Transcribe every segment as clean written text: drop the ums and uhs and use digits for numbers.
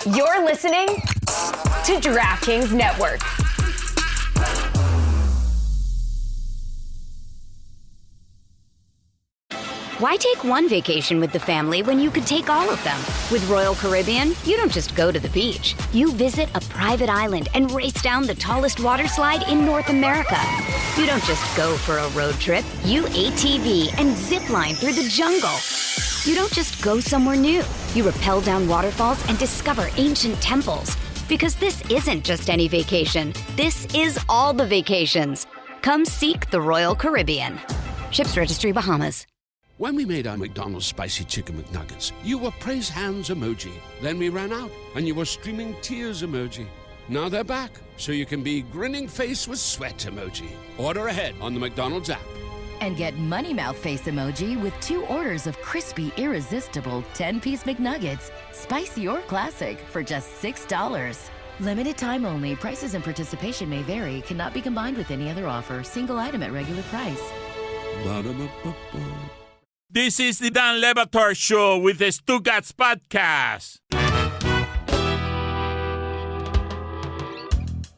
You're listening to DraftKings Network. Why take one vacation with the family when you could take all of them? With Royal Caribbean, you don't just go to the beach. You visit a private island and race down the tallest water slide in North America. You don't just go for a road trip. You ATV and zip line through the jungle. You don't just go somewhere new. You rappel down waterfalls and discover ancient temples. Because this isn't just any vacation. This is all the vacations. Come seek the Royal Caribbean. Ships Registry, Bahamas. When we made our McDonald's Spicy Chicken McNuggets, you were praise hands emoji. Then we ran out, and you were streaming tears emoji. Now they're back, so you can be grinning face with sweat emoji. Order ahead on the McDonald's app. And get Money Mouth face emoji with 2 orders of crispy, irresistible 10-piece McNuggets, spicy or classic, for just $6. Limited time only. Prices and participation may vary. Cannot be combined with any other offer. Single item at regular price. Ba-da-ba-ba-ba. This is the Dan Le Batard Show with the Stugotz podcast.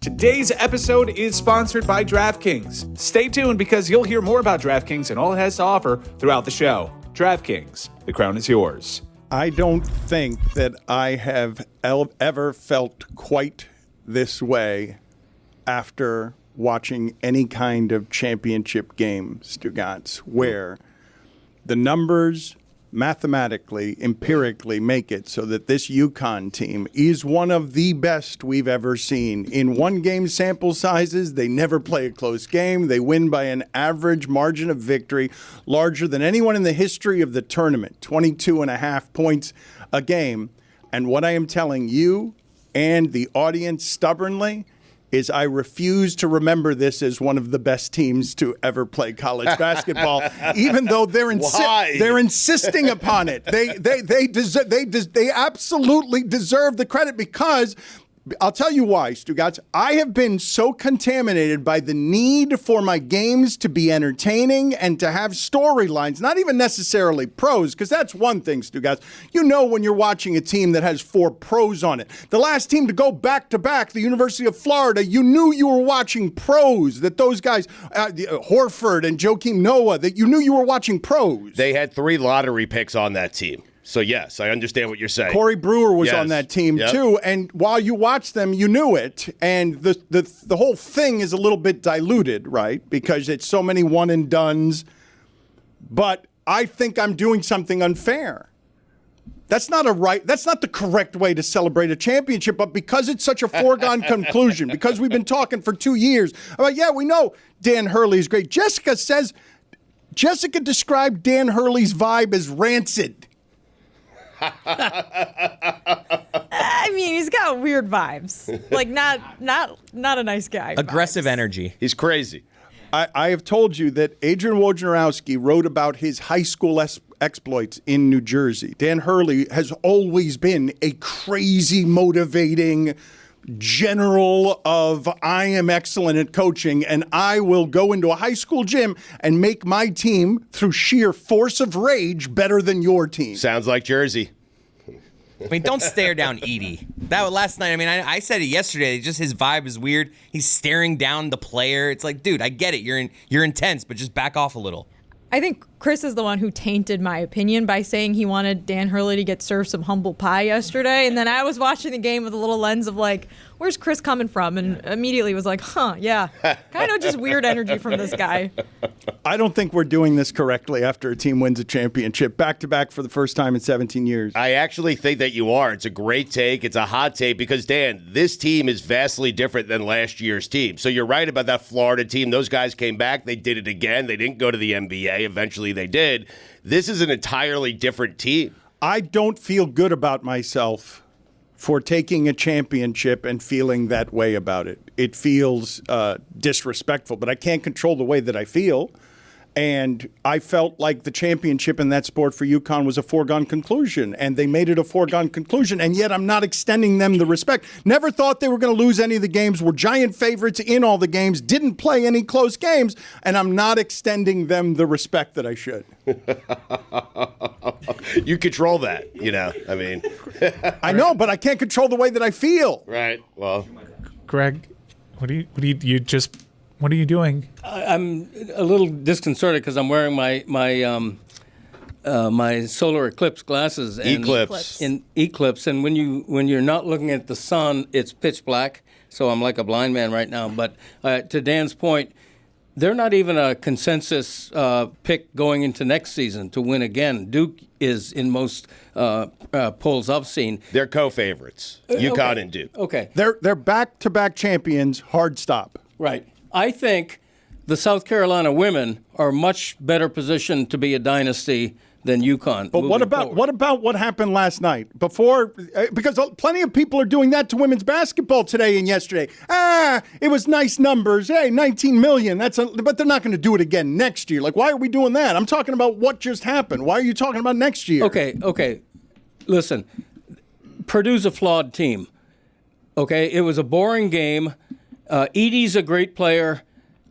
Today's episode is sponsored by DraftKings. Stay tuned because you'll hear more about DraftKings and all it has to offer throughout the show. DraftKings, the crown is yours. I don't think that I have ever felt quite this way after watching any kind of championship game, Stugotz, where the numbers mathematically, empirically make it so that this UConn team is one of the best we've ever seen. In one-game sample sizes, they never play a close game. They win by an average margin of victory larger than anyone in the history of the tournament, 22.5 points a game. And what I am telling you and the audience stubbornly is I refuse to remember this as one of the best teams to ever play college basketball, even though they're insisting upon it. They absolutely deserve the credit because I'll tell you why, Stugotz. I have been so contaminated by the need for my games to be entertaining and to have storylines, not even necessarily pros, because that's one thing, Stugotz. You know when you're watching a team that has 4 pros on it. The last team to go back-to-back, the University of Florida, you knew you were watching pros, that those guys, Horford and Joakim Noah, that you knew you were watching pros. They had 3 lottery picks on that team. So, yes, I understand what you're saying. Corey Brewer was on that team, too. And while you watched them, you knew it. And the whole thing is a little bit diluted, right? Because it's so many one-and-dones. But I think I'm doing something unfair. That's not the correct way to celebrate a championship. But because it's such a foregone conclusion, because we've been talking for 2 years about, we know Dan Hurley is great. Jessica described Dan Hurley's vibe as rancid. I mean, he's got weird vibes. Like, not a nice guy. Aggressive energy. He's crazy. I have told you that Adrian Wojnarowski wrote about his high school exploits in New Jersey. Dan Hurley has always been a crazy, motivating general of I am excellent at coaching and I will go into a high school gym and make my team through sheer force of rage better than your team. Sounds like Jersey. I mean, don't stare down Edie. That last night, I mean, I said it yesterday, just his vibe is weird. He's staring down the player. It's like, dude, I get it. You're intense, but just back off a little. I think Chris is the one who tainted my opinion by saying he wanted Dan Hurley to get served some humble pie yesterday. And then I was watching the game with a little lens of like, where's Chris coming from? And immediately was like, yeah, kind of just weird energy from this guy. I don't think we're doing this correctly after a team wins a championship back-to-back for the first time in 17 years. I actually think that you are. It's a great take. It's a hot take because, Dan, this team is vastly different than last year's team. So you're right about that Florida team. Those guys came back. They did it again. They didn't go to the NBA. Eventually they did. This is an entirely different team. I don't feel good about myself for taking a championship and feeling that way about it. It feels disrespectful, but I can't control the way that I feel. And I felt like the championship in that sport for UConn was a foregone conclusion, and they made it a foregone conclusion, and yet I'm not extending them the respect. Never thought they were going to lose any of the games, were giant favorites in all the games, didn't play any close games, and I'm not extending them the respect that I should. You control that, I mean. I know, but I can't control the way that I feel. Right, well. Greg, what are you doing? I'm a little disconcerted because I'm wearing my solar eclipse glasses. And Eclipse, and when you're not looking at the sun, it's pitch black. So I'm like a blind man right now. But to Dan's point, they're not even a consensus pick going into next season to win again. Duke is in most polls I've seen. They're co-favorites, UConn and Duke. Okay. They're back-to-back champions, hard stop. Right. I think the South Carolina women are much better positioned to be a dynasty than UConn. But what about what happened last night? Because plenty of people are doing that to women's basketball today and yesterday. It was nice numbers. Hey, 19 million. But they're not going to do it again next year. Like, why are we doing that? I'm talking about what just happened. Why are you talking about next year? Okay. Listen, Purdue's a flawed team. Okay, it was a boring game. Edie's a great player.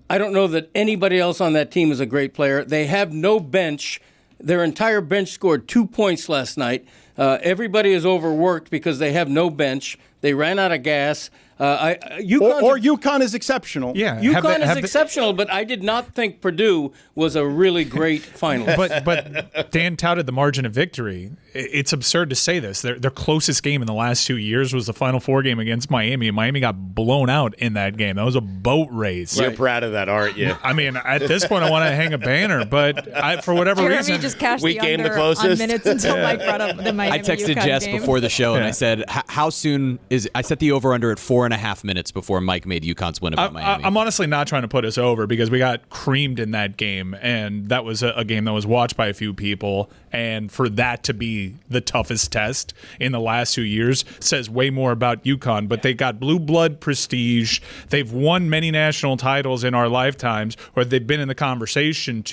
I don't know that anybody else on that team is a great player. They have no bench. Their entire bench scored 2 points last night. Everybody is overworked because they have no bench. They ran out of gas. UConn is exceptional. Yeah, UConn is exceptional, but I did not think Purdue was a really great finalist. But Dan touted the margin of victory. It's absurd to say this. Their closest game in the last 2 years was the Final Four game against Miami, and Miami got blown out in that game. That was a boat race. You're proud of that, aren't you? I mean, at this point, I want to hang a banner, but for whatever Jeremy reason, just cashed we the came under the closest on minutes until Mike brought up the Miami. I texted UConn Jess game. before the show, and I said, "How soon is?" I set the over/under at 4.5 minutes before Mike made UConn's win about Miami. I'm honestly not trying to put us over because we got creamed in that game, and that was a game that was watched by a few people. And for that to be the toughest test in the last 2 years says way more about UConn. But they got blue blood prestige. They've won many national titles in our lifetimes, or they've been in the conversation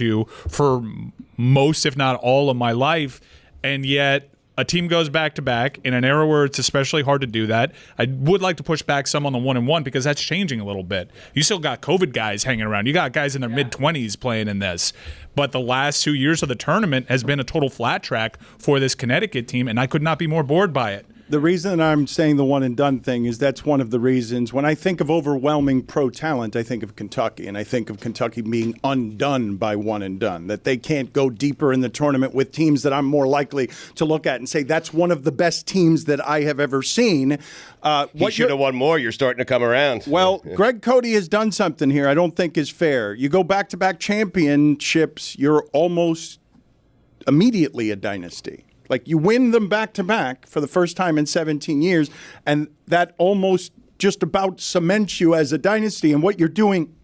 for most, if not all, of my life. And yet a team goes back-to-back in an era where it's especially hard to do that. I would like to push back some on the 1-1 because that's changing a little bit. You still got COVID guys hanging around. You got guys in their mid-20s playing in this. But the last 2 years of the tournament has been a total flat track for this Connecticut team, and I could not be more bored by it. The reason I'm saying the one and done thing is that's one of the reasons. When I think of overwhelming pro talent, I think of Kentucky, and I think of Kentucky being undone by one and done, that they can't go deeper in the tournament with teams that I'm more likely to look at and say that's one of the best teams that I have ever seen. He should have won more. You're starting to come around. Well, Greg Cody has done something here I don't think is fair. You go back-to-back championships, you're almost immediately a dynasty. Like, you win them back-to-back for the first time in 17 years, and that almost just about cements you as a dynasty. And what you're doing...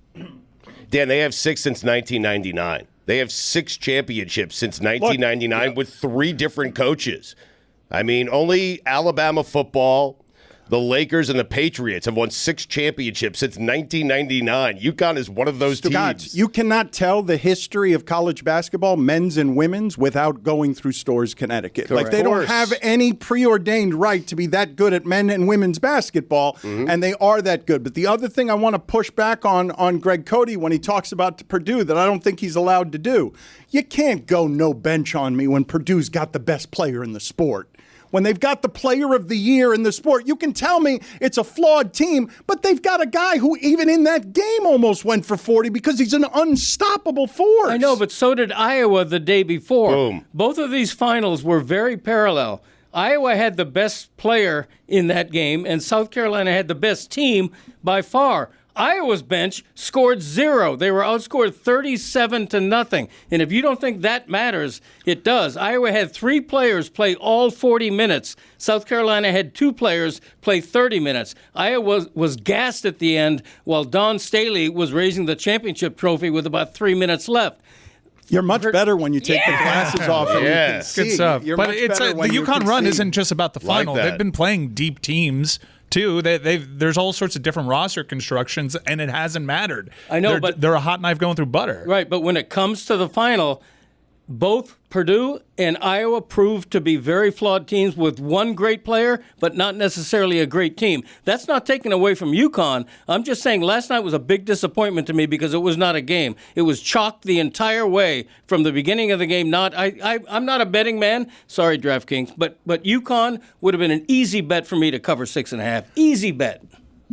Dan, they have 6 since 1999. They have 6 championships since 1999 with 3 different coaches. I mean, only Alabama football, the Lakers, and the Patriots have won 6 championships since 1999. UConn is one of those teams. You cannot tell the history of college basketball, men's and women's, without going through Storrs, Connecticut. Correct. Like, they don't have any preordained right to be that good at men and women's basketball, and they are that good. But the other thing I want to push back on Greg Cody when he talks about Purdue that I don't think he's allowed to do, you can't go no bench on me when Purdue's got the best player in the sport. When they've got the player of the year in the sport, you can tell me it's a flawed team, but they've got a guy who even in that game almost went for 40 because he's an unstoppable force. I know, but so did Iowa the day before. Boom. Both of these finals were very parallel. Iowa had the best player in that game, and South Carolina had the best team by far. Iowa's bench scored 0. They were outscored 37-0. And if you don't think that matters, it does. Iowa had 3 players play all 40 minutes. South Carolina had 2 players play 30 minutes. Iowa was gassed at the end while Don Staley was raising the championship trophy with about 3 minutes left. You're much better when you take the glasses off and you can see. Good stuff. You're but much it's better the when you UConn can run see. isn't just about the final. Like that. They've been playing deep teams too. There's all sorts of different roster constructions, and it hasn't mattered. I know, but they're a hot knife going through butter. Right, but when it comes to the final, both Purdue and Iowa proved to be very flawed teams with one great player, but not necessarily a great team. That's not taken away from UConn. I'm just saying last night was a big disappointment to me because it was not a game. It was chalked the entire way from the beginning of the game. I'm not a betting man. Sorry, DraftKings. But UConn would have been an easy bet for me to cover 6.5. Easy bet.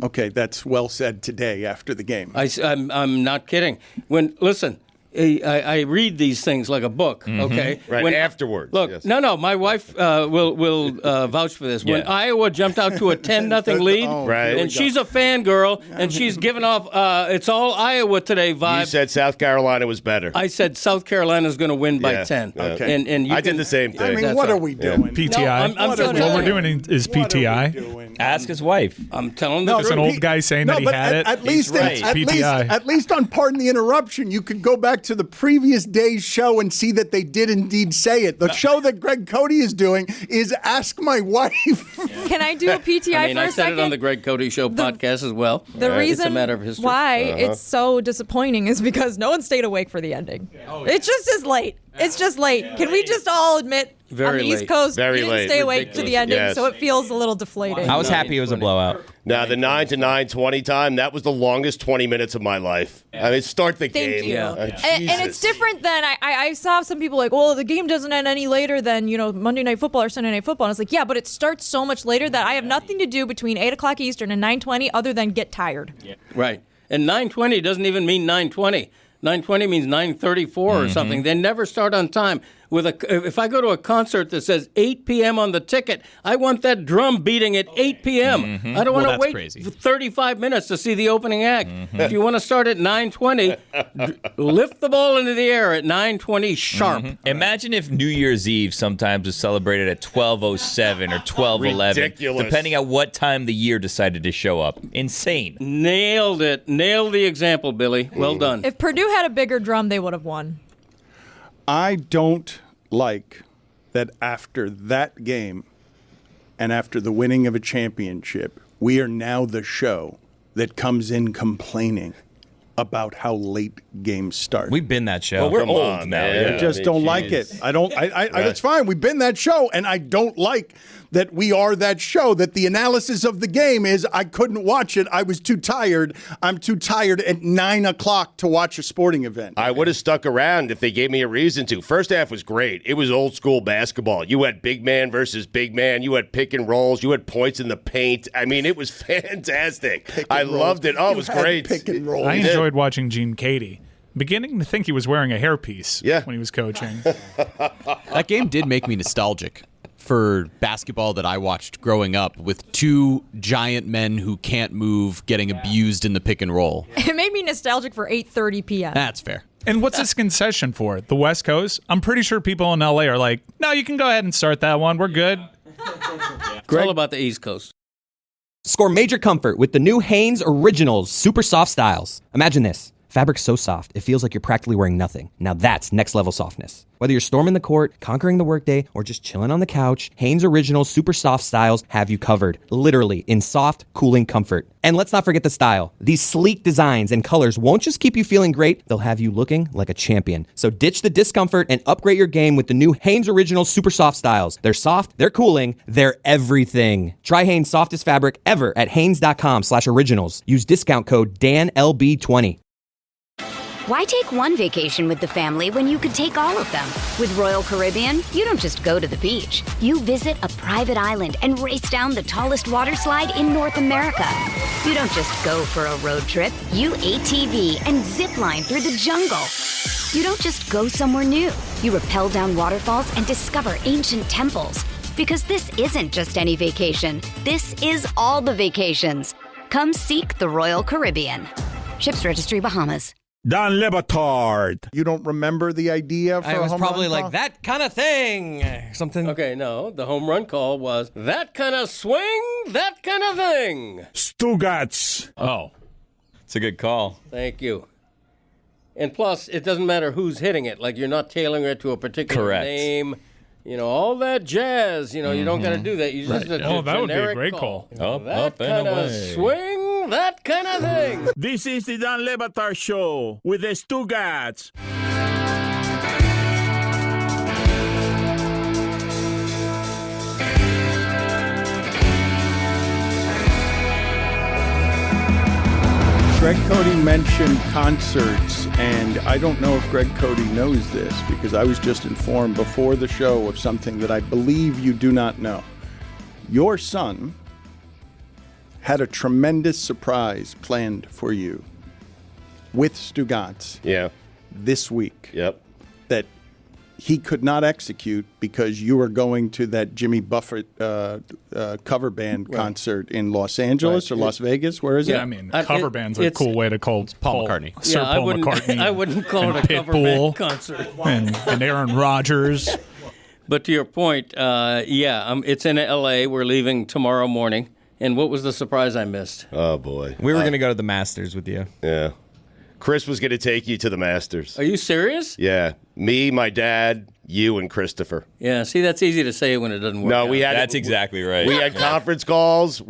Okay, that's well said today after the game. I'm not kidding. Listen. I read these things like a book, okay? Right, afterwards. Look, yes. no, my wife will vouch for this. When Iowa jumped out to a 10-0 lead, Right. and she's a fangirl, and she's giving off, it's all Iowa today vibe. You said South Carolina was better. I said South Carolina's going to win by 10. Okay. And you I did the same thing. I mean, what are we doing? PTI. No, I'm just what telling we're you. doing is PTI. Ask his wife. I'm telling the It's an old guy saying that he had it. At least, right. at least on Pardon the Interruption, you could go back to the previous day's show and see that they did indeed say it. The show that Greg Cody is doing is Ask My Wife. Can I do a PTI I mean, for I a said second? it on the Greg Cody Show podcast as well. The reason it's a matter of history. why it's so disappointing is because no one stayed awake for the ending. It just is late. It's just late. Can we just all admit on Very the East late. Coast, Very you didn't late. stay awake to the ending, Yes. so it feels a little deflating. I was happy it was a blowout. Now, the 9 to 9:20 time, that was the longest 20 minutes of my life. I mean, start the Thank game. you. Yeah. And it's different than I saw some people like, well, the game doesn't end any later than, Monday Night Football or Sunday Night Football. And it's like, yeah, but it starts so much later that I have nothing to do between 8 o'clock Eastern and 9:20 other than get tired. Right. And 9:20 doesn't even mean 9:20. 9:20 means 9:34 or something. They never start on time. If I go to a concert that says 8 p.m. on the ticket, I want that drum beating at 8 p.m. I don't want to wait for 35 minutes to see the opening act. If you want to start at 9:20, lift the ball into the air at 9:20 sharp. Imagine if New Year's Eve sometimes was celebrated at 12:07 or 12:11, Ridiculous. depending on what time the year decided to show up. Insane. Nailed it. Nailed the example, Billy. Well done. If Purdue had a bigger drum, they would have won. I don't like that after that game and after the winning of a championship, we are now the show that comes in complaining about how late games start. We've been that show. Well, we're Come old on, now. man. Yeah. I just don't like it. I don't. It's fine. We've been that show, and I don't like that we are that show. That the analysis of the game is I couldn't watch it. I was too tired. I'm too tired at 9 o'clock to watch a sporting event. I would have stuck around if they gave me a reason to. First half was great. It was old school basketball. You had big man versus big man. You had pick and rolls. You had points in the paint. I mean, it was fantastic. I loved it. Oh, it was great. Pick and roll. I enjoyed watching Gene Katie. Beginning to think he was wearing a hairpiece when he was coaching. That game did make me nostalgic for basketball that I watched growing up with two giant men who can't move getting abused in the pick and roll. It made me nostalgic for 8:30 p.m. That's fair. And what's this concession for? The West Coast? I'm pretty sure people in LA are like, no, you can go ahead and start that one. We're good. It's all about the East Coast. Score major comfort with the new Hanes Originals Super Soft Styles. Imagine this. Fabric so soft, it feels like you're practically wearing nothing. Now that's next level softness. Whether you're storming the court, conquering the workday, or just chilling on the couch, Hanes Originals Super Soft Styles have you covered. Literally, in soft, cooling comfort. And let's not forget the style. These sleek designs and colors won't just keep you feeling great, they'll have you looking like a champion. So ditch the discomfort and upgrade your game with the new Hanes Originals Super Soft Styles. They're soft, they're cooling, they're everything. Try Hanes' softest fabric ever at hanes.com/originals. Use discount code DANLB20. Why take one vacation with the family when you could take all of them? With Royal Caribbean, you don't just go to the beach. You visit a private island and race down the tallest water slide in North America. You don't just go for a road trip. You ATV and zip line through the jungle. You don't just go somewhere new. You rappel down waterfalls and discover ancient temples. Because this isn't just any vacation. This is all the vacations. Come seek the Royal Caribbean. Ships Registry, Bahamas. Dan Le Batard. You don't remember the idea for I a was home probably run like, call? that kind of thing. Something. Okay, no. The home run call was that kind of swing, that kind of thing. Stugotz. Oh, it's a good call. Thank you. And plus, it doesn't matter who's hitting it. Like, you're not tailoring it to a particular Correct. name. all that jazz. You don't got to do that. You just that would be a great call. Up and away. Swing, that kind of thing. This is the Dan Le Batard Show with the Stugotz. Greg Cody mentioned concerts, and I don't know if Greg Cody knows this because I was just informed before the show of something that I believe you do not know. Your son had a tremendous surprise planned for you with Stugotz this week. Yep. That he could not execute because you were going to that Jimmy Buffett cover band concert in Los Angeles or Las Vegas. Where is it? Yeah, I mean, cover band's a cool way to call Paul McCartney. Sir Paul McCartney. I wouldn't call it a cover Pitbull, band concert. and Aaron Rodgers. But to your point, it's in L.A. We're leaving tomorrow morning. And what was the surprise I missed? Oh, boy. We were going to go to the Masters with you. Yeah. Chris was going to take you to the Masters. Are you serious? Yeah. Me, my dad, you, and Christopher. Yeah, see, that's easy to say when it doesn't work No, out. That's exactly right. We had conference calls.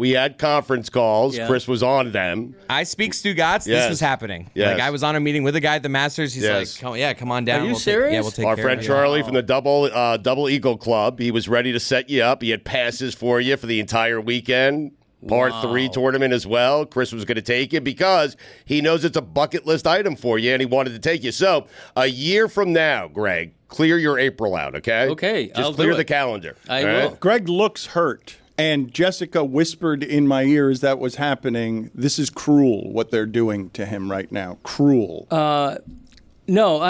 Yeah. Chris was on them. I speak Stugotz. This Yes. was happening. Yes. Like, I was on a meeting with a guy at the Masters. He's Yes. like, come on down. Are you serious? We'll take Our care friend of you. Charlie from the Double Eagle Club, he was ready to set you up. He had passes for you for the entire weekend. Par 3 tournament as well. Chris was going to take you because he knows it's a bucket list item for you, and he wanted to take you. So a year from now, Greg, clear your April out, okay? Okay, Just I'll clear do the it. calendar. I all right? will. Greg looks hurt. And Jessica whispered in my ear as that was happening, this is cruel what they're doing to him right now. Cruel. No,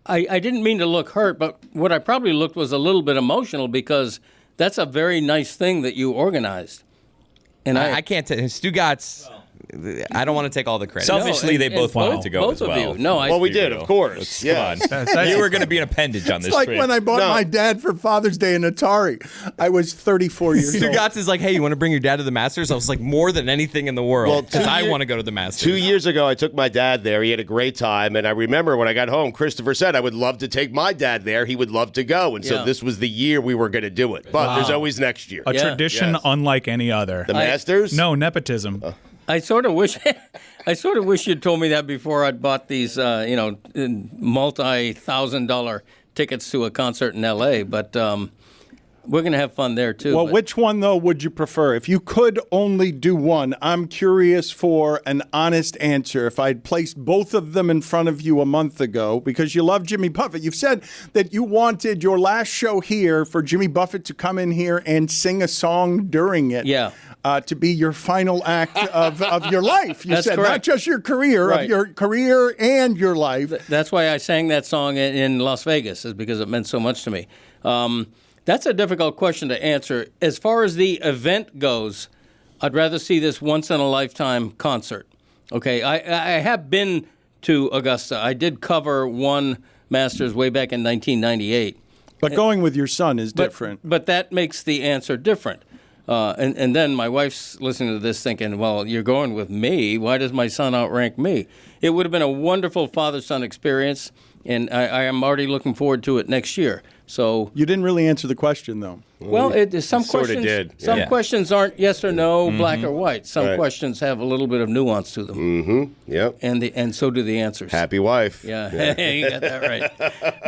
I didn't mean to look hurt, but what I probably looked was a little bit emotional because that's a very nice thing that you organized. And I can't tell. Stugotz, I don't want to take all the credit. Selfishly, they both wanted both- to go both as of well. you. No, I- Well, we Here did, you of go. course. Come on. You were going to be an appendage on this It's like trip. when I bought my dad for Father's Day an Atari. I was 34 years old. Stugotz is like, hey, you want to bring your dad to the Masters? I was like, more than anything in the world, because I want to go to the Masters. 2 years ago, I took my dad there. He had a great time. And I remember when I got home, Christopher said, I would love to take my dad there. He would love to go. And so Yeah. this was the year we were going to do it. But there's always next year. A tradition Yes. unlike any other. The Masters? No, nepotism. I sort of wish you'd told me that before I'd bought these, multi-$1,000 tickets to a concert in L.A. But we're going to have fun there too. Well, but- which one, though, would you prefer? If you could only do one, I'm curious for an honest answer. If I'd placed both of them in front of you a month ago, because you love Jimmy Buffett, you've said that you wanted your last show here for Jimmy Buffett to come in here and sing a song during it. Yeah. To be your final act of your life. You That's said not correct. just your career, Right. of your career and your life. That's why I sang that song in Las Vegas, is because it meant so much to me. That's a difficult question to answer. As far as the event goes, I'd rather see this once-in-a-lifetime concert. Okay, I have been to Augusta. I did cover one Masters way back in 1998. But going with your son is different. But that makes the answer different. And then my wife's listening to this thinking, well, you're going with me. Why does my son outrank me? It would have been a wonderful father-son experience, and I am already looking forward to it next year. So You didn't really answer the question, though. well, some sorta questions did. some Yeah. questions aren't yes or no, black or white. Some Right. questions have a little bit of nuance to them, Yep. and so do the answers. Happy wife. Yeah, you got that right.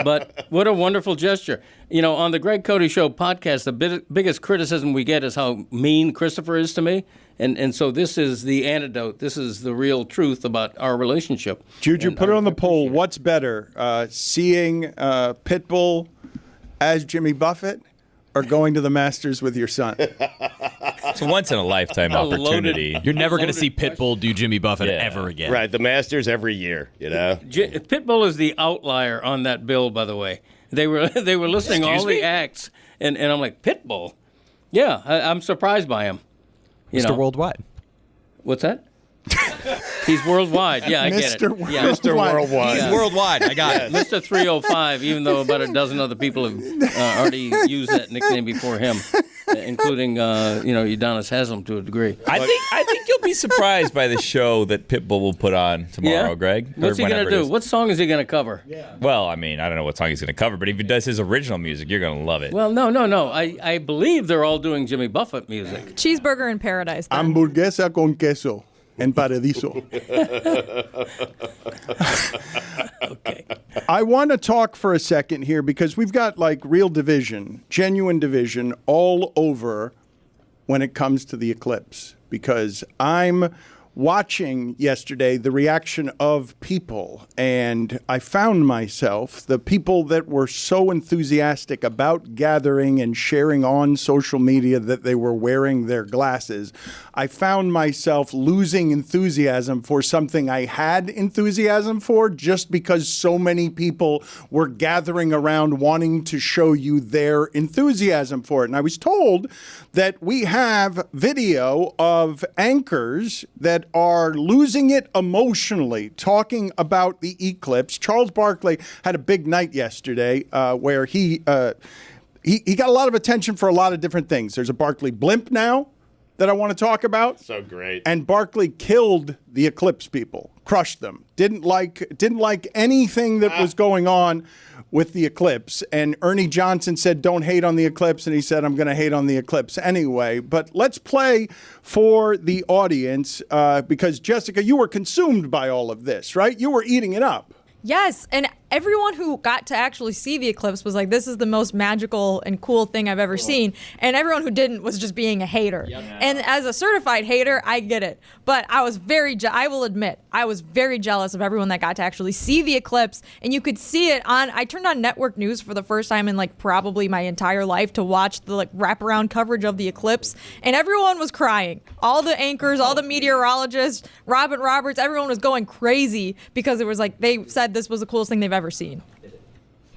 But what a wonderful gesture. On the Greg Cody Show podcast, the biggest criticism we get is how mean Christopher is to me. And so this is the antidote. This is the real truth about our relationship. Juju, And put it I on the poll. appreciate it. What's better, seeing Pitbull as Jimmy Buffett or going to the Masters with your son? It's a once-in-a-lifetime A loaded- opportunity. You're never going to Loaded see question. Pitbull do Jimmy Buffett Yeah. ever again. Right. The Masters every year, Pitbull is the outlier on that bill, by the way. They were listing all the acts, and I'm like, Pitbull? Yeah, I'm surprised by him. Mr. Worldwide. What's that? He's worldwide. Yeah, I get it. Mr. Yeah. Mr. Worldwide. He's worldwide. I got it. Mr. 305, even though about a dozen other people have already used that nickname before him. including Udonis Haslem to a degree. I think you'll be surprised by the show that Pitbull will put on tomorrow, Greg. What's he going to do? What song is he going to cover? Well, I mean, I don't know what song he's going to cover, but if he does his original music, you're going to love it. Well, no. I believe they're all doing Jimmy Buffett music. Cheeseburger in Paradise. Then. Hamburguesa con queso en paradiso. Okay. I want to talk for a second here because we've got like real division, genuine division all over when it comes to the eclipse, because I'm watching yesterday the reaction of people, and I found myself, the people that were so enthusiastic about gathering and sharing on social media that they were wearing their glasses, I found myself losing enthusiasm for something I had enthusiasm for just because so many people were gathering around wanting to show you their enthusiasm for it. And I was told that we have video of anchors that are losing it emotionally talking about the eclipse. Charles Barkley had a big night yesterday where he got a lot of attention for a lot of different things. There's a Barkley blimp now that I want to talk about. So great. And Barkley killed the eclipse people, crushed them. Didn't like anything that was going on with the eclipse. And Ernie Johnson said, don't hate on the eclipse. And he said, I'm going to hate on the eclipse anyway. But let's play for the audience because, Jessica, you were consumed by all of this, right? You were eating it up. Yes, and everyone who got to actually see the eclipse was like, this is the most magical and cool thing I've ever seen. And everyone who didn't was just being a hater. Yep. And as a certified hater, I get it. But I was I will admit, I was very jealous of everyone that got to actually see the eclipse. And you could see it I turned on network news for the first time in like probably my entire life to watch the like wraparound coverage of the eclipse. And everyone was crying. All the anchors, all the meteorologists, Robin Roberts, everyone was going crazy because it was like, they said this was the coolest thing they've ever seen.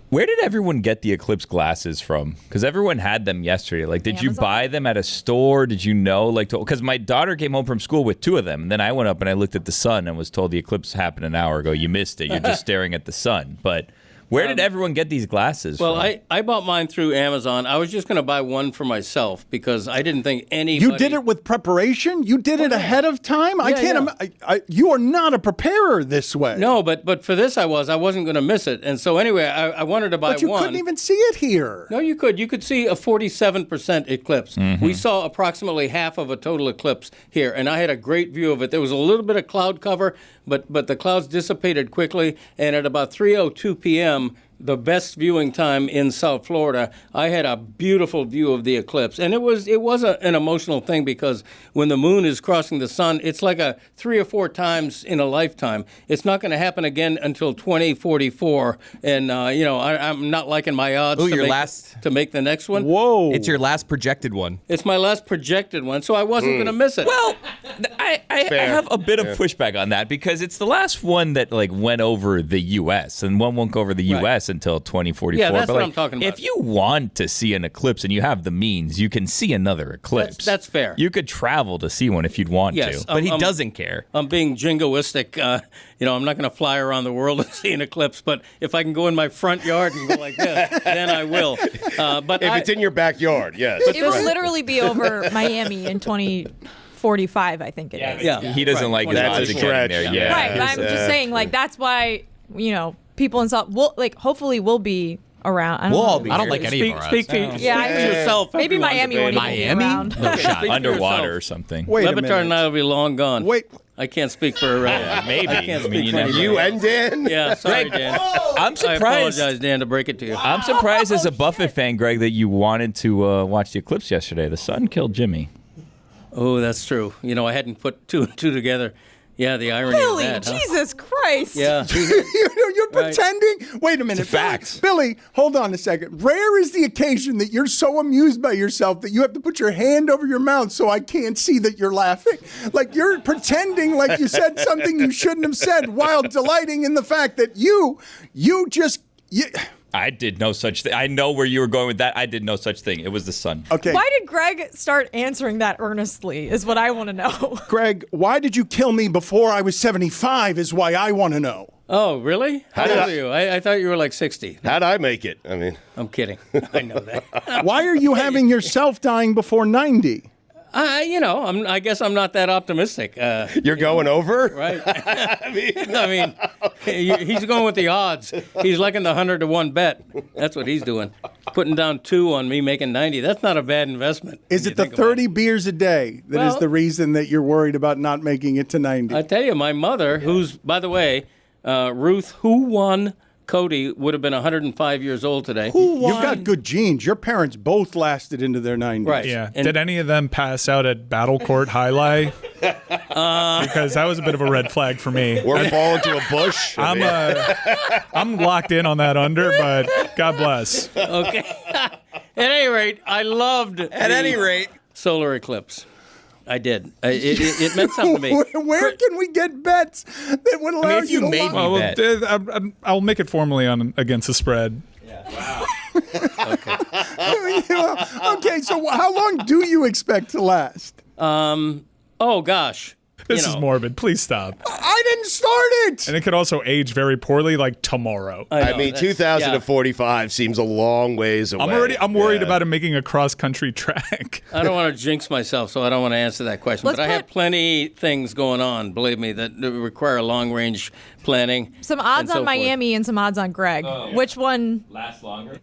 Where did everyone get the eclipse glasses from? Because everyone had them yesterday. Like, did you buy them at a store? Did you know? Like, because my daughter came home from school with 2 of them. And then I went up and I looked at the sun and was told the eclipse happened an hour ago. You missed it. You're just staring at the sun. But where did everyone get these glasses from? Well, I bought mine through Amazon. I was just going to buy one for myself because I didn't think anybody... You did it with preparation? You did it ahead of time? I can't... You are not a preparer this way. No, but for this I wasn't going to miss it. And so anyway, I wanted to buy one. But you couldn't even see it here. No, you could. You could see a 47% eclipse. Mm-hmm. We saw approximately half of a total eclipse here, and I had a great view of it. There was a little bit of cloud cover, but the clouds dissipated quickly, and at about 3:02 p.m., the best viewing time in South Florida, I had a beautiful view of the eclipse. And it was an emotional thing because when the moon is crossing the sun, it's like 3 or 4 times in a lifetime. It's not going to happen again until 2044. And, I'm not liking my odds to make the next one. Whoa. It's your last projected one. It's my last projected one, so I wasn't going to miss it. Well, I have a bit of pushback on that because it's the last one that like went over the U.S. and one won't go over the U.S. until 2044. Yeah, that's but what I'm talking about. If you want to see an eclipse and you have the means, you can see another eclipse. That's fair. You could travel to see one if you'd want to. But he doesn't care. I'm being jingoistic. I'm not going to fly around the world and see an eclipse, but if I can go in my front yard and go like this, then I will. But if it's in your backyard, yes. It will literally be over Miami in 2045, I think it is. Yeah. He doesn't like his odds of getting there. Yeah. Right, but I'm just saying, like, that's why, people in South, hopefully we'll be around. We'll all be. I don't like any of our odds. Speak for yourself. Maybe Miami won't even be around. No shot. Underwater or something. Wait a minute. Batard and I will be long gone. Wait. I can't speak for maybe. I can't speak for You and Dan? Yeah, sorry, Dan. I'm surprised. I apologize, Dan, to break it to you. I'm surprised as a Buffett fan, Greg, that you wanted to watch the eclipse yesterday. The sun killed Jimmy. Oh, that's true. I hadn't put 2 and 2 together. Yeah, the irony Billy, of that. Jesus Christ. Yeah. You're pretending? Wait a minute. It's a fact. Billy, hold on a second. Rare is the occasion that you're so amused by yourself that you have to put your hand over your mouth so I can't see that you're laughing. Like you're pretending like you said something you shouldn't have said while delighting in the fact that you just... I did no such thing. I know where you were going with that. I did no such thing. It was the sun. Okay. Why did Greg start answering that earnestly is what I want to know. Greg, why did you kill me before I was 75 is why I want to know. Oh, really? How did old are you? I thought you were like 60. How'd I make it? I mean, I'm kidding. I know that. Why are you having yourself dying before 90? I guess I'm not that optimistic. You're going over? Right. He's going with the odds. He's liking the 100-to-1 bet. That's what he's doing. Putting down 2 on me making 90. That's not a bad investment. Is it the 30 beers a day that is the reason that you're worried about not making it to 90? I tell you, my mother, who's, by the way, Ruth, who won Cody, would have been 105 years old today. You've got good genes. Your parents both lasted into their 90s. Right. Yeah. Did any of them pass out at Battle Court Highlight? Because that was a bit of a red flag for me. Or fall into a bush. I'm locked in on that under, but God bless. Okay. At any rate, I loved solar eclipse. I did. It meant something to me. Where can we get bets that would allow you to lock? I'll make it formally against the spread. Wow. Okay, so how long do you expect to last? Oh, gosh. This is morbid. Please stop. I didn't start it. And it could also age very poorly, like tomorrow. I mean, 2045 seems a long ways away. I'm worried about him making a cross-country track. I don't want to jinx myself, so I don't want to answer that question. But I have plenty things going on, believe me, that require long-range planning. Some odds on Miami and some odds on Greg. Which one lasts longer?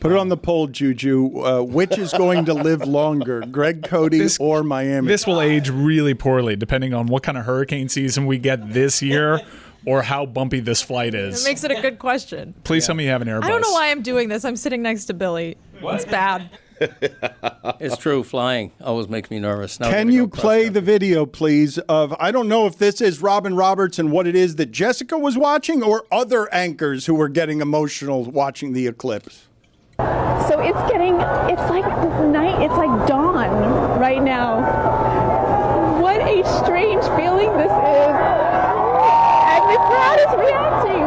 Put it on the poll, Juju. Which is going to live longer, Greg Cody or Miami? This will age really poorly, depending on what kind of hurricane season we get this year or how bumpy this flight is. It makes it a good question. Please tell me you have an Airbus. I don't know why I'm doing this. I'm sitting next to Billy. It's bad. It's true. Flying always makes me nervous. Now Can you play the video, please, of, I don't know if this is Robin Roberts and what it is that Jessica was watching or other anchors who were getting emotional watching the eclipse. So it's like night, it's like dawn right now. What a strange feeling this is. And the crowd is reacting.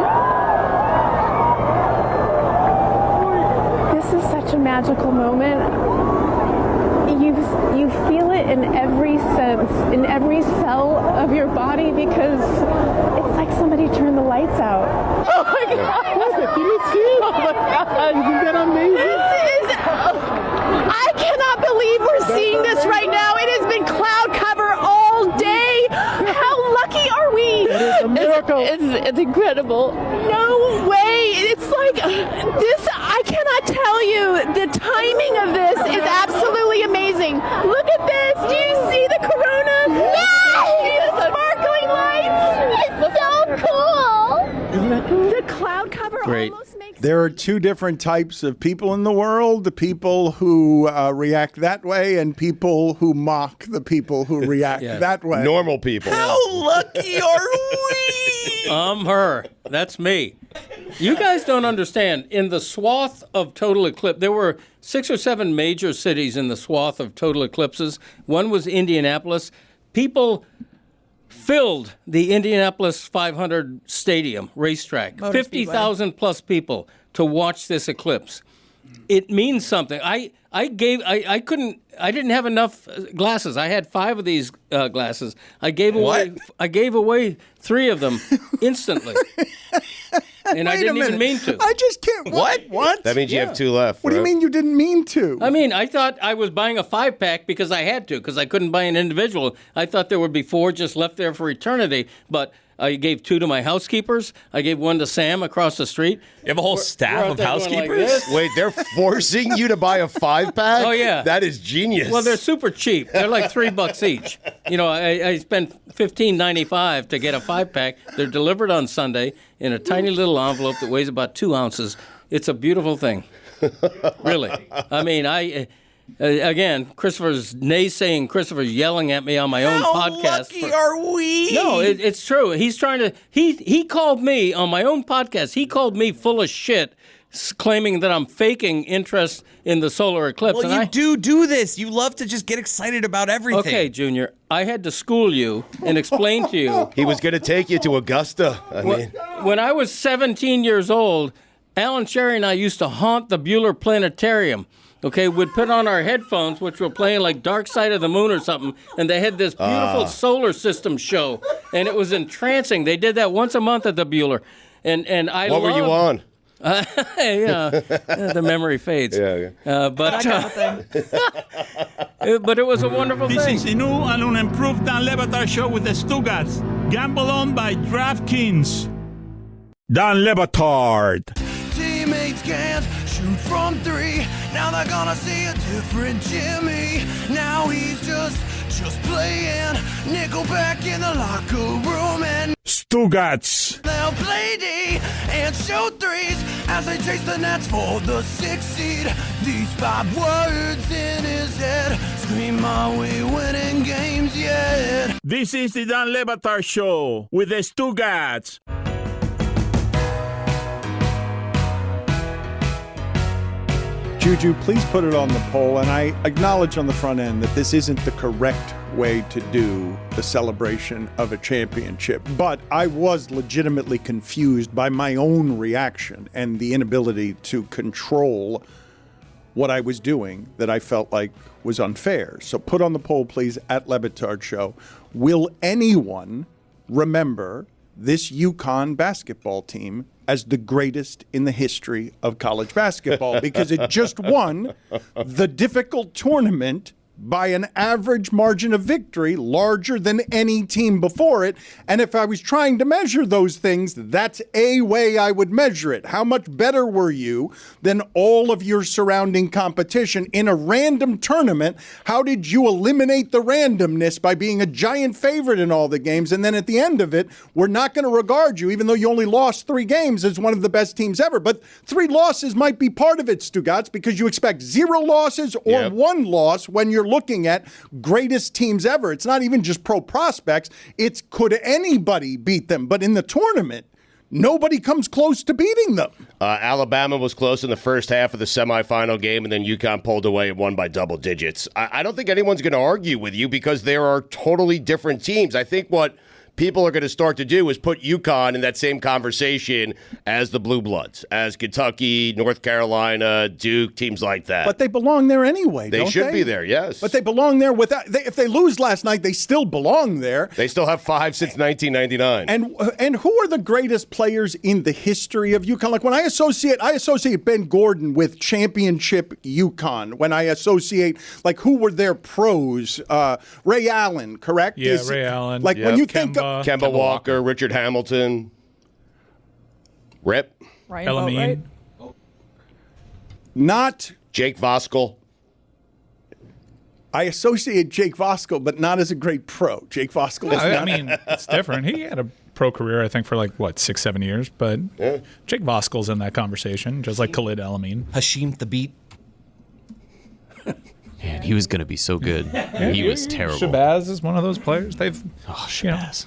This is such a magical moment. You feel it in every sense, in every cell of your body, because it's like somebody turned the lights out. Oh my God! Oh my God! Isn't that amazing? I cannot believe we're seeing this right now. It has been cloud cover all day. How lucky are we? It's a miracle. It's incredible. No way. It's like this. I cannot tell you. The timing of this is absolutely amazing. Look at this. Do you see the corona? No! See the sparkling lights? It's so cool. Isn't that cool? The cloud cover almost makes. There are two different types of people in the world, the people who react that way and people who mock the people who react that way. Normal people. How lucky are we? Her. That's me. You guys don't understand. In the swath of total eclipse, there were 6 or 7 major cities in the swath of total eclipses. One was Indianapolis. People filled the Indianapolis 500 Stadium racetrack, 50,000 plus people to watch this eclipse. It means something. I didn't have enough glasses. I had 5 of these glasses. I gave away 3 of them instantly. And I didn't even mean to. I just can't. What? That means you have 2 left. What do you mean you didn't mean to? I mean, I thought I was buying a 5-pack because I had to, because I couldn't buy an individual. I thought there would be 4 just left there for eternity, but I gave 2 to my housekeepers. I gave 1 to Sam across the street. You have a whole staff of housekeepers? Wait, they're forcing you to buy a 5-pack? Oh, yeah. That is genius. Well, they're super cheap. They're like $3 each. You know, I spent $15.95 to get a 5-pack. They're delivered on Sunday in a tiny little envelope that weighs about 2 ounces. It's a beautiful thing. Really. I mean, again, Christopher's naysaying, Christopher's yelling at me on my own podcast. How lucky are we? No, it's true. He's trying to. He called me on my own podcast. He called me full of shit, claiming that I'm faking interest in the solar eclipse. Well, you do this. You love to just get excited about everything. Okay, Junior. I had to school you and explain to you. He was going to take you to Augusta. When I was 17 years old, Alan Sherry and I used to haunt the Bueller Planetarium. Okay, we'd put on our headphones, which were playing like Dark Side of the Moon or something, and they had this beautiful solar system show, and it was entrancing. They did that once a month at the Bueller, and I What were you on? The memory fades. But it was a wonderful This thing. is the new and unimproved Dan Le Batard show with the Stugotz. Gamble on by DraftKings. Dan Le Batard. Teammates can't shoot from three. Now they're gonna see a different Jimmy. Now he's just playing Nickelback in the locker room, and Stugotz. they'll play D and shoot threes as they chase the Nets for the 6th seed. These 5 words in his head scream, "Are we winning games yet?" This is the Dan Le Batard show with the Stugotz. Juju, please put it on the poll, and I acknowledge on the front end that this isn't the correct way to do the celebration of a championship, but I was legitimately confused by my own reaction and the inability to control what I was doing that I felt like was unfair. So put on the poll, please, at Le Batard Show. Will anyone remember this UConn basketball team as the greatest in the history of college basketball? Because it just won the difficult tournament by an average margin of victory larger than any team before it. And if I was trying to measure those things, that's a way I would measure it. How much better were you than all of your surrounding competition in a random tournament? How did you eliminate the randomness by being a giant favorite in all the games? And then at the end of it, we're not going to regard you, even though you only lost 3 games, as one of the best teams ever. But 3 losses might be part of it, Stugotz, because you expect 0 losses or 1 loss when you're looking at greatest teams ever. It's not even just pro prospects. It's could anybody beat them? But in the tournament, nobody comes close to beating them. Alabama was close in the first half of the semifinal game, and then UConn pulled away and won by double digits. I don't think anyone's going to argue with you because there are totally different teams. I think what people are going to start to do is put UConn in that same conversation as the Blue Bloods, as Kentucky, North Carolina, Duke, teams like that. But they belong there anyway, They don't should be there, yes. But they belong there without. If they lose last night, they still belong there. They still have 5 since 1999. And who are the greatest players in the history of UConn? Like when I associate Ben Gordon with championship UConn. When I associate, like, who were their pros? Ray Allen, correct? Yeah, Ray Allen. Like when you think of Kemba Walker, Richard Hamilton, Rip, Ryan Boat, not Jake Voskuhl. I associate Jake Voskuhl, but not as a great pro. Jake Voskuhl is not. I mean, it's different. He had a pro career, I think, for like, 6-7 years. But Jake Voskuhl's in that conversation, just like Khalid El-Amin. Hashim Thabit. Man, he was going to be so good. He was terrible. Shabazz is one of those players. They've, Shabazz.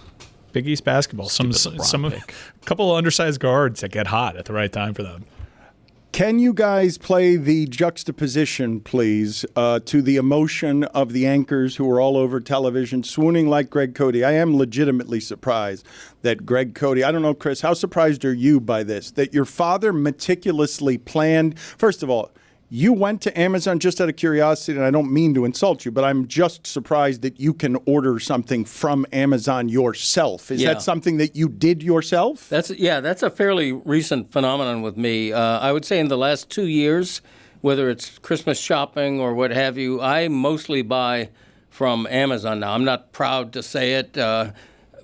Big East basketball. Some couple of undersized guards that get hot at the right time for them. Can you guys play the juxtaposition, please, to the emotion of the anchors who are all over television, swooning like Greg Cody? I am legitimately surprised that Greg Cody, I don't know, Chris, how surprised are you by this? That your father meticulously planned, first of all, you went to Amazon just out of curiosity, and I don't mean to insult you, but I'm just surprised that you can order something from Amazon yourself. Is that something that you did yourself? That's a fairly recent phenomenon with me. I would say in the last 2 years, whether it's Christmas shopping or what have you, I mostly buy from Amazon now. I'm not proud to say it,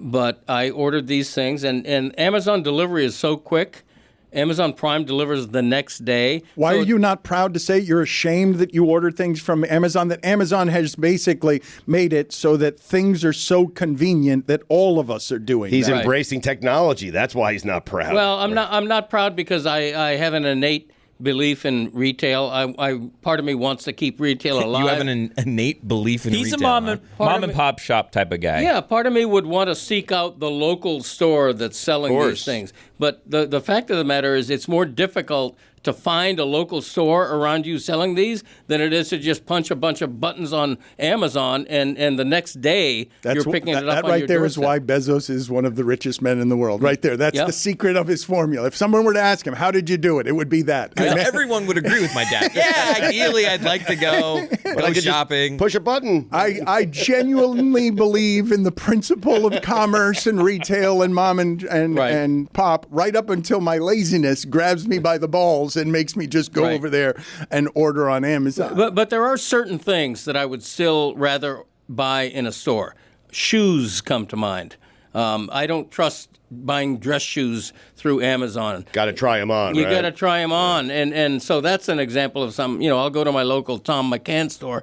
but I ordered these things, and Amazon delivery is so quick. Amazon Prime delivers the next day. Why are you not proud to say you're ashamed that you order things from Amazon, that Amazon has basically made it so that things are so convenient that all of us are doing He's that? embracing technology. That's why he's not proud. Well, I'm not proud because I have an innate belief in retail. Part of me wants to keep retail alive. You have an innate belief in He's retail. a mom and pop shop type of guy. Yeah, part of me would want to seek out the local store that's selling these things. But the fact of the matter is it's more difficult to find a local store around you selling these than it is to just punch a bunch of buttons on Amazon and the next day you're picking it up on your doorstep. That right there is why Bezos is one of the richest men in the world. Right there. That's the secret of his formula. If someone were to ask him, how did you do it? It would be that. Everyone would agree with my dad. Yeah, ideally I'd like to go shopping. Push a button. I genuinely believe in the principle of commerce and retail and mom and pop right up until my laziness grabs me by the balls and makes me just go over there and order on Amazon. But there are certain things that I would still rather buy in a store. Shoes come to mind. I don't trust buying dress shoes through Amazon. Got to try them on, You got to try them on. And so that's an example of I'll go to my local Tom McCann store,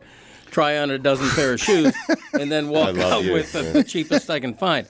try on a dozen pair of shoes, and then walk out with the cheapest I can find.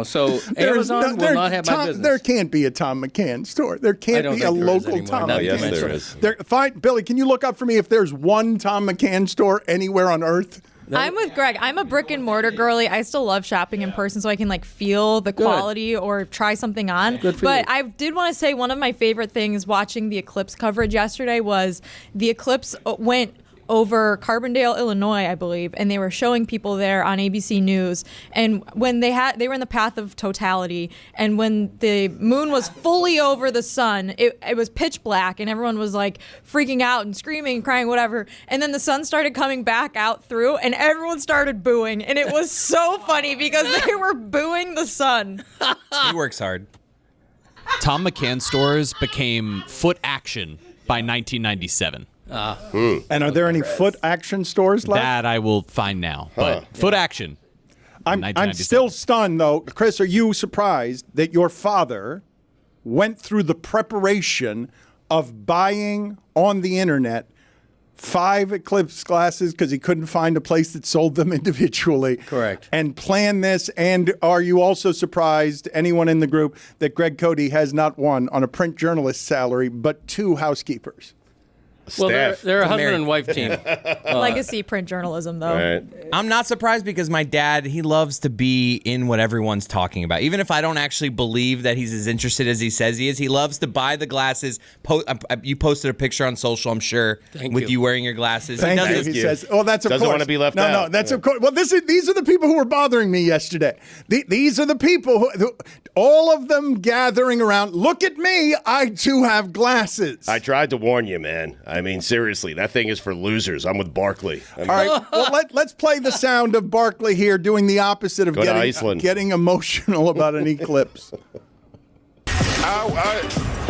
So Amazon will not have my business. There can't be a Tom McCann store. There can't be a local Tom McCann yes, store. There is. Fine, Billy, can you look up for me if there's one Tom McCann store anywhere on Earth? I'm with Greg. I'm a brick and mortar girly. I still love shopping in person so I can feel the quality or try something on. But I did want to say one of my favorite things watching the eclipse coverage yesterday was the eclipse went over Carbondale, Illinois, I believe, and they were showing people there on ABC News. And when they were in the path of totality, and when the moon was fully over the sun, it was pitch black, and everyone was freaking out and screaming, crying, whatever. And then the sun started coming back out through, and everyone started booing, and it was so funny because they were booing the sun. He works hard. Tom McCann stores became Foot Action by 1997. And are there any Foot Action stores left? That I will find now. But Foot Action. I'm still stunned, though. Chris, are you surprised that your father went through the preparation of buying on the internet 5 eclipse glasses because he couldn't find a place that sold them individually? Correct. And planned this. And are you also surprised, anyone in the group, that Greg Cody has not one on a print journalist salary, but 2 housekeepers? Well, they're a husband and wife team. Legacy print journalism, though. Right. I'm not surprised because my dad, he loves to be in what everyone's talking about. Even if I don't actually believe that he's as interested as he says he is, he loves to buy the glasses. You posted a picture on social, I'm sure, with you wearing your glasses. Thank you. He says, "Oh, that's of course." Doesn't want to be left out. No, that's of course. Well, these are the people who were bothering me yesterday. These are the people who, all of them gathering around. Look at me. I too have glasses. I tried to warn you, man. I mean, seriously, that thing is for losers. I'm with Barkley. All right, well, let's play the sound of Barkley here doing the opposite of getting emotional about an eclipse.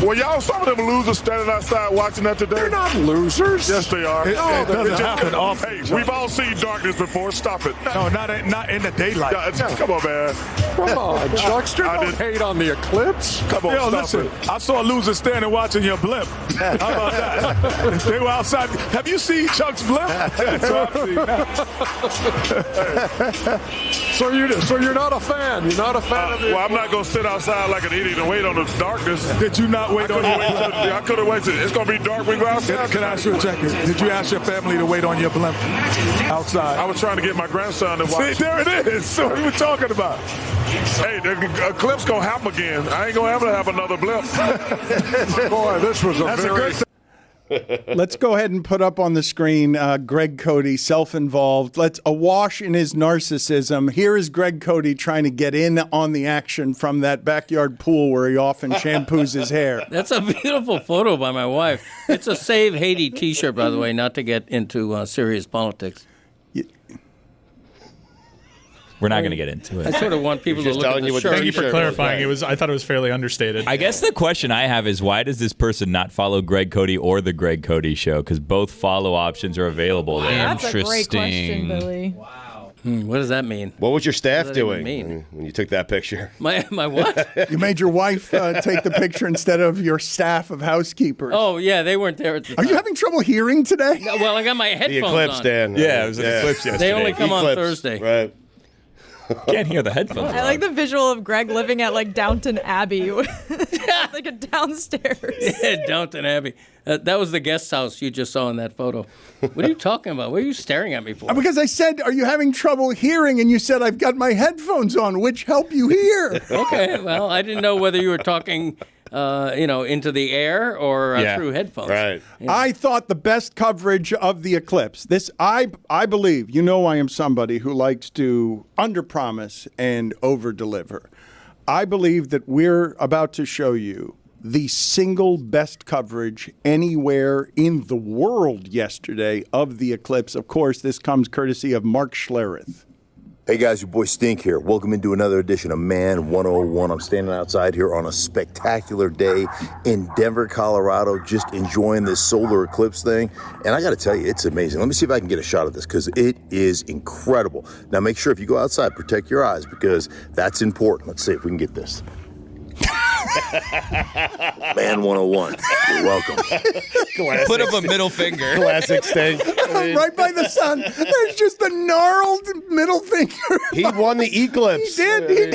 Well, y'all, some of them losers standing outside watching that today. They're not losers. Yes, they are. It doesn't happen often. Hey, we've all seen darkness before. Stop it. No, not in the daylight. Come on, man. Come on, Chuckster. Don't hate on the eclipse. Come on, stop it. I saw a loser standing watching your blimp. How about that? They were outside. Have you seen Chuck's blimp? So you're not a fan. You're not a fan of it. Well, I'm not going to sit outside like an idiot and wait on the darkness. Did you not wait on your blimp? I could have waited. It's going to be dark. We go outside. Can I ask you a second? Did you ask your family to wait on your blimp outside? I was trying to get my grandson to watch. See, there it is. So what are we talking about? Hey, the eclipse going to happen again. I ain't going to ever have another blimp. Boy, this was a very... Let's go ahead and put up on the screen Greg Cody, self-involved. Let's awash in his narcissism. Here is Greg Cody trying to get in on the action from that backyard pool where he often shampoos his hair. That's a beautiful photo by my wife. It's a Save Haiti T-shirt, by the way, not to get into serious politics. We're not going to get into it. I sort of want people to look at the shirt. Thank you for clarifying. I thought it was fairly understated. I guess the question I have is, why does this person not follow Greg Cody or the Greg Cody Show? Because both follow options are available there. That's a great question, Billy. Wow. What does that mean? What was your staff doing when you took that picture? My what? You made your wife take the picture instead of your staff of housekeepers. Oh, yeah, they weren't there at the time. Are you having trouble hearing today? No, well, I got my headphones the eclipse, on. Dan. Yeah, it was an eclipse yesterday. They only come on Thursday. Right. Can't hear the headphones. I like the visual of Greg living at Downton Abbey, like a downstairs. Yeah, Downton Abbey. That was the guest house you just saw in that photo. What are you talking about? What are you staring at me for? Because I said, are you having trouble hearing? And you said, I've got my headphones on, which help you hear. Okay, well, I didn't know whether you were talking into the air or through headphones. Right. I thought the best coverage of the eclipse. This, I believe, I am somebody who likes to underpromise and overdeliver. I believe that we're about to show you the single best coverage anywhere in the world yesterday of the eclipse. Of course, this comes courtesy of Mark Schlereth. Hey guys, your boy Stink here. Welcome into another edition of Man 101. I'm standing outside here on a spectacular day in Denver, Colorado, just enjoying this solar eclipse thing. And I got to tell you, it's amazing. Let me see if I can get a shot of this because it is incredible. Now make sure if you go outside, protect your eyes because that's important. Let's see if we can get this. Man 101. You're welcome. Classic. Put up a middle finger. Classic Stink. Right by the sun. There's just a gnarled middle finger. He won the eclipse. He did.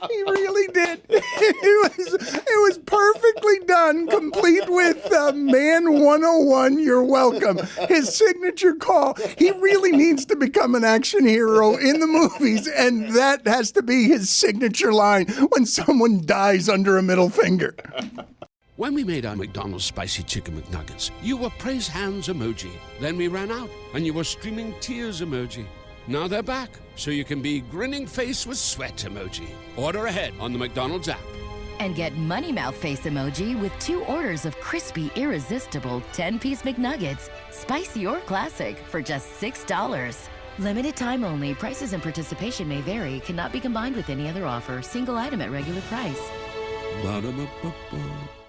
He really did. It was perfectly done, complete with Man 101, you're welcome. His signature call. He really needs to become an action hero in the movies, and that has to be his signature line when someone dies under a middle finger. When we made our McDonald's Spicy Chicken McNuggets, you were praise hands emoji. Then we ran out, and you were streaming tears emoji. Now they're back, so you can be grinning face with sweat emoji. Order ahead on the McDonald's app. And get Money Mouth face emoji with 2 orders of crispy, irresistible 10-piece McNuggets, spicy or classic, for just $6. Limited time only. Prices and participation may vary. Cannot be combined with any other offer. Single item at regular price. Ba-da-ba-ba-ba.